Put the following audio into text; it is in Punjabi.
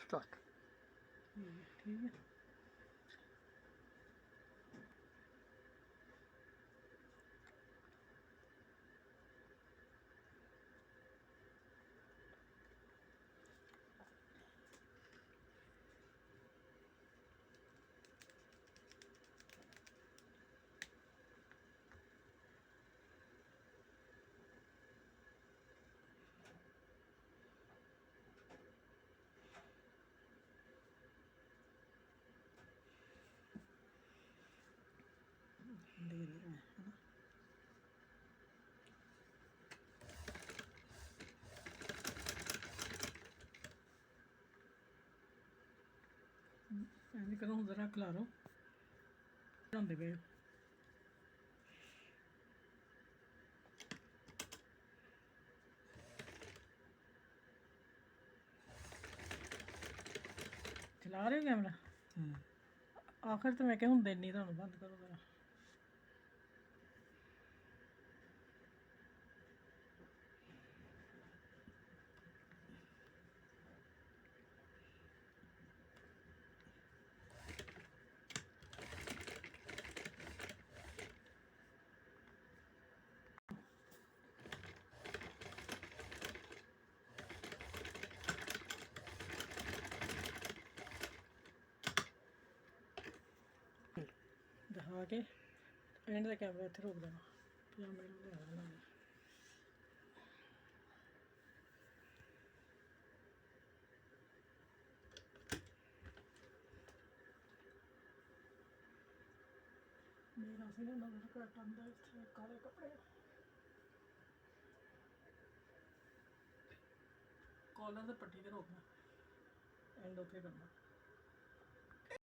ਸਟਾਰਟ। ਠੀਕ ਹੈ। ਦੇ ਰਿਹਾ ਹੈ ਨਾ। ਐਂ ਕਰੋ, ਹੁਣ ਜ਼ਰਾ ਖਿਲਾਰੋ ਬਣਾਉਂਦੇ ਪਏ। ਚਲਾ ਰਹੇ ਹੋ ਕੈਮਰਾ? ਆਖਰ ਤਾਂ ਮੈਂ ਕਿਹਾ ਹੁੰਦੇ ਨਹੀਂ, ਤੁਹਾਨੂੰ ਬੰਦ ਕਰੋ ਜ਼ਰਾ। ਦਿਖਾ ਕੇ ਐਂਡ ਦਾ ਕੈਮਰਾ ਇੱਥੇ ਰੋਕ ਦੇਣਾ। ਕੈਮਰੇ ਨੂੰ ਲਿਆਉਣਾ ਨਾਲ। ਮੇਰਾ ਸੀ ਨਾ ਨੰਬਰ ਘੱਟ ਆਉਂਦਾ ਇੱਥੇ ਕਾਲੇ ਕੱਪੜੇ। ਕਾਲਰ ਤੇ ਪੱਟੀ ਤੇ ਰੋਕਣਾ, ਐਂਡ ਉੱਥੇ ਕਰਨਾ।